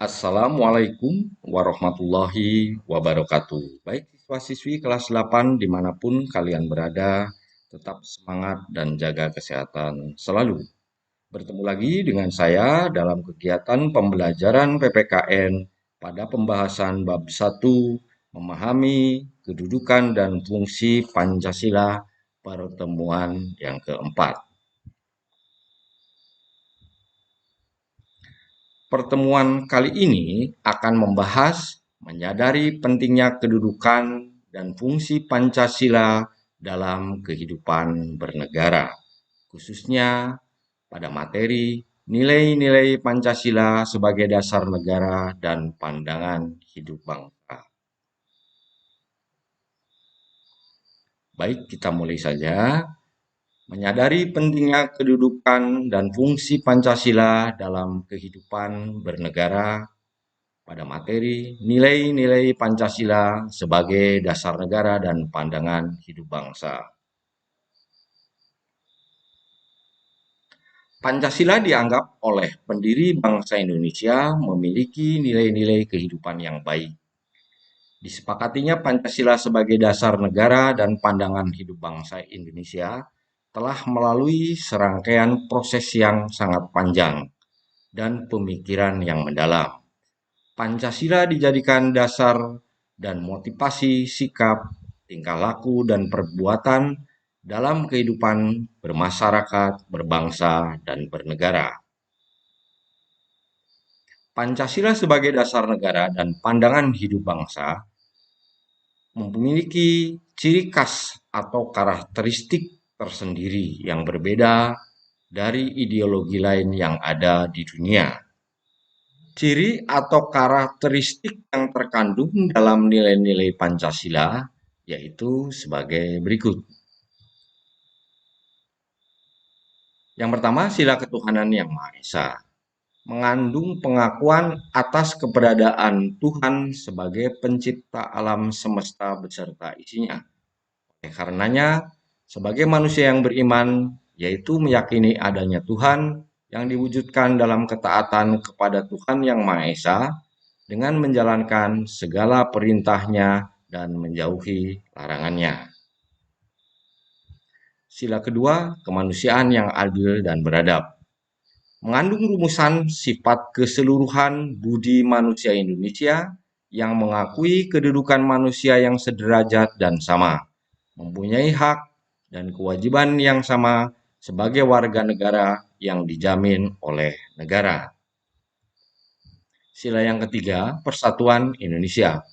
Assalamualaikum warahmatullahi wabarakatuh. Baik siswa-siswi kelas 8 dimanapun kalian berada, tetap semangat dan jaga kesehatan selalu. Bertemu lagi dengan saya dalam kegiatan pembelajaran PPKN pada pembahasan bab 1, memahami kedudukan dan fungsi Pancasila, pertemuan yang keempat. Pertemuan kali ini akan membahas menyadari pentingnya kedudukan dan fungsi Pancasila dalam kehidupan bernegara, khususnya pada materi nilai-nilai Pancasila sebagai dasar negara dan pandangan hidup bangsa. Baik, kita mulai saja. Menyadari pentingnya kedudukan dan fungsi Pancasila dalam kehidupan bernegara pada materi nilai-nilai Pancasila sebagai dasar negara dan pandangan hidup bangsa. Pancasila dianggap oleh pendiri bangsa Indonesia memiliki nilai-nilai kehidupan yang baik. Disepakatinya Pancasila sebagai dasar negara dan pandangan hidup bangsa Indonesia telah melalui serangkaian proses yang sangat panjang dan pemikiran yang mendalam. Pancasila dijadikan dasar dan motivasi sikap, tingkah laku, dan perbuatan dalam kehidupan bermasyarakat, berbangsa, dan bernegara. Pancasila sebagai dasar negara dan pandangan hidup bangsa memiliki ciri khas atau karakteristik tersendiri yang berbeda dari ideologi lain yang ada di dunia. Ciri atau karakteristik yang terkandung dalam nilai-nilai Pancasila yaitu sebagai berikut. Yang pertama, sila ketuhanan yang Maha Esa, mengandung pengakuan atas keberadaan Tuhan sebagai pencipta alam semesta beserta isinya. Oleh karenanya, sebagai manusia yang beriman, yaitu meyakini adanya Tuhan yang diwujudkan dalam ketaatan kepada Tuhan yang Maha Esa, dengan menjalankan segala perintahnya dan menjauhi larangannya. Sila kedua, kemanusiaan yang adil dan beradab. Mengandung rumusan sifat keseluruhan budi manusia Indonesia yang mengakui kedudukan manusia yang sederajat dan sama, mempunyai hak dan kewajiban yang sama sebagai warga negara yang dijamin oleh negara. Sila yang ketiga, persatuan Indonesia,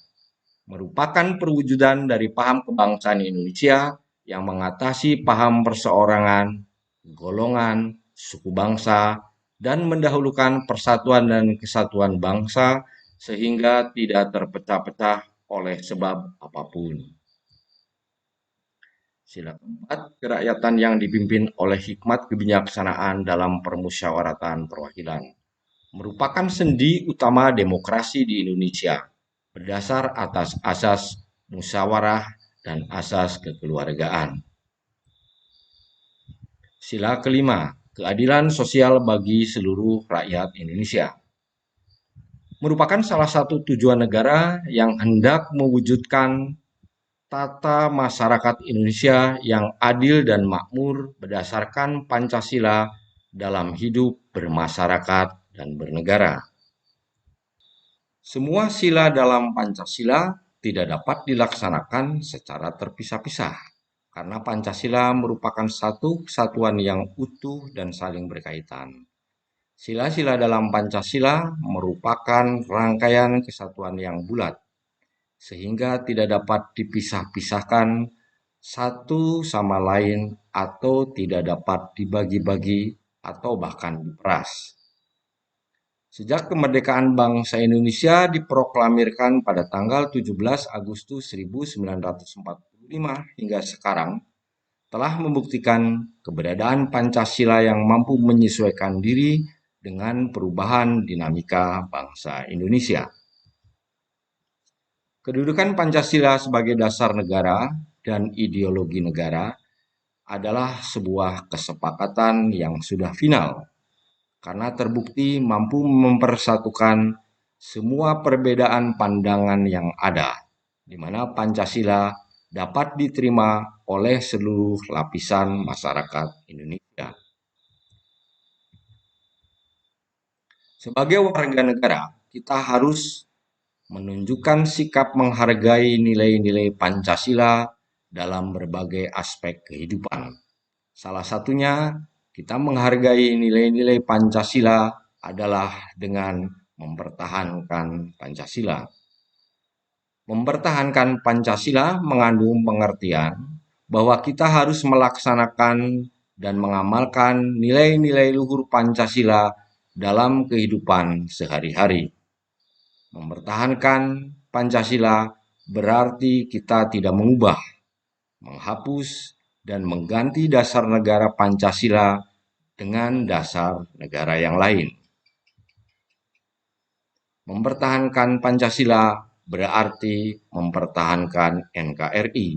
merupakan perwujudan dari paham kebangsaan Indonesia yang mengatasi paham perseorangan, golongan, suku bangsa, dan mendahulukan persatuan dan kesatuan bangsa sehingga tidak terpecah-pecah oleh sebab apapun. Sila keempat, kerakyatan yang dipimpin oleh hikmat kebijaksanaan dalam permusyawaratan perwakilan, merupakan sendi utama demokrasi di Indonesia, berdasar atas asas musyawarah dan asas kekeluargaan. Sila kelima, keadilan sosial bagi seluruh rakyat Indonesia, merupakan salah satu tujuan negara yang hendak mewujudkan tata masyarakat Indonesia yang adil dan makmur berdasarkan Pancasila dalam hidup bermasyarakat dan bernegara. Semua sila dalam Pancasila tidak dapat dilaksanakan secara terpisah-pisah, karena Pancasila merupakan satu kesatuan yang utuh dan saling berkaitan. Sila-sila dalam Pancasila merupakan rangkaian kesatuan yang bulat, sehingga tidak dapat dipisah-pisahkan satu sama lain atau tidak dapat dibagi-bagi atau bahkan diperas. Sejak kemerdekaan bangsa Indonesia diproklamirkan pada tanggal 17 Agustus 1945 hingga sekarang, telah membuktikan keberadaan Pancasila yang mampu menyesuaikan diri dengan perubahan dinamika bangsa Indonesia. Kedudukan Pancasila sebagai dasar negara dan ideologi negara adalah sebuah kesepakatan yang sudah final, karena terbukti mampu mempersatukan semua perbedaan pandangan yang ada, di mana Pancasila dapat diterima oleh seluruh lapisan masyarakat Indonesia. Sebagai warga negara, kita harus menunjukkan sikap menghargai nilai-nilai Pancasila dalam berbagai aspek kehidupan. Salah satunya, kita menghargai nilai-nilai Pancasila adalah dengan mempertahankan Pancasila. Mempertahankan Pancasila mengandung pengertian bahwa kita harus melaksanakan dan mengamalkan nilai-nilai luhur Pancasila dalam kehidupan sehari-hari. Mempertahankan Pancasila berarti kita tidak mengubah, menghapus, dan mengganti dasar negara Pancasila dengan dasar negara yang lain. Mempertahankan Pancasila berarti mempertahankan NKRI.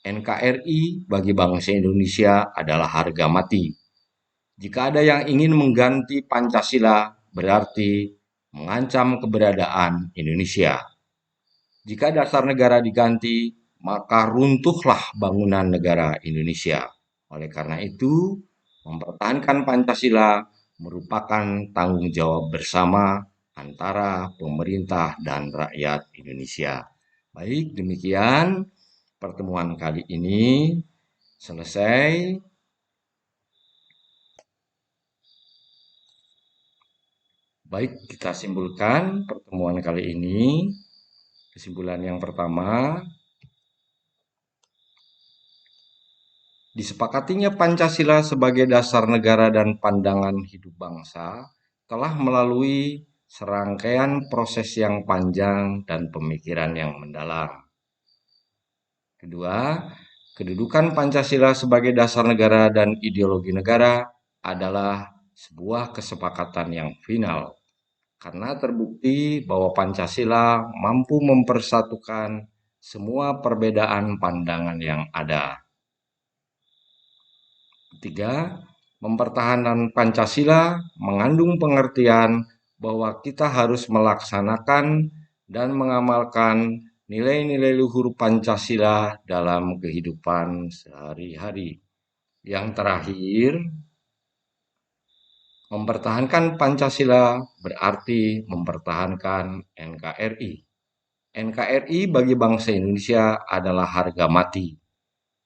NKRI bagi bangsa Indonesia adalah harga mati. Jika ada yang ingin mengganti Pancasila, berarti mengancam keberadaan Indonesia. Jika dasar negara diganti, maka runtuhlah bangunan negara Indonesia. Oleh karena itu, mempertahankan Pancasila merupakan tanggung jawab bersama antara pemerintah dan rakyat Indonesia. Baik, demikian pertemuan kali ini selesai. Baik, kita simpulkan pertemuan kali ini. Kesimpulan yang pertama, disepakatinya Pancasila sebagai dasar negara dan pandangan hidup bangsa telah melalui serangkaian proses yang panjang dan pemikiran yang mendalam. Kedua, kedudukan Pancasila sebagai dasar negara dan ideologi negara adalah sebuah kesepakatan yang final, karena terbukti bahwa Pancasila mampu mempersatukan semua perbedaan pandangan yang ada. Ketiga, mempertahankan Pancasila mengandung pengertian bahwa kita harus melaksanakan dan mengamalkan nilai-nilai luhur Pancasila dalam kehidupan sehari-hari. Yang terakhir, mempertahankan Pancasila berarti mempertahankan NKRI. NKRI bagi bangsa Indonesia adalah harga mati.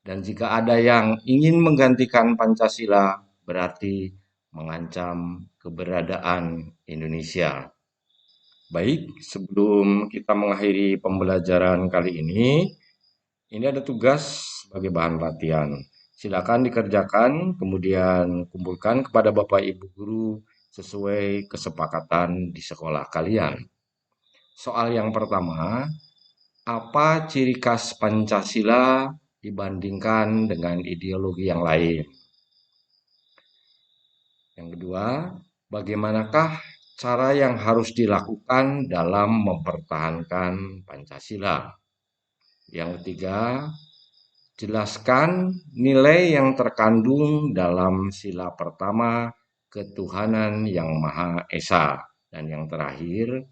Dan jika ada yang ingin menggantikan Pancasila, berarti mengancam keberadaan Indonesia. Baik, sebelum kita mengakhiri pembelajaran kali ini ada tugas sebagai bahan latihan. Silakan dikerjakan, kemudian kumpulkan kepada Bapak Ibu Guru sesuai kesepakatan di sekolah kalian. Soal yang pertama, apa ciri khas Pancasila dibandingkan dengan ideologi yang lain? Yang kedua, bagaimanakah cara yang harus dilakukan dalam mempertahankan Pancasila? Yang ketiga, jelaskan nilai yang terkandung dalam sila pertama ketuhanan yang Maha Esa. Dan yang terakhir,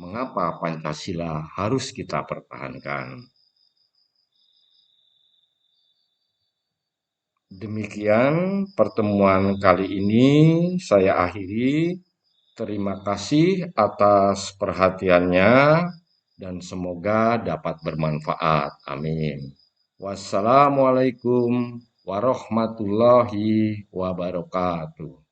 mengapa Pancasila harus kita pertahankan? Demikian pertemuan kali ini saya akhiri. Terima kasih atas perhatiannya dan semoga dapat bermanfaat. Amin. Wassalamualaikum warahmatullahi wabarakatuh.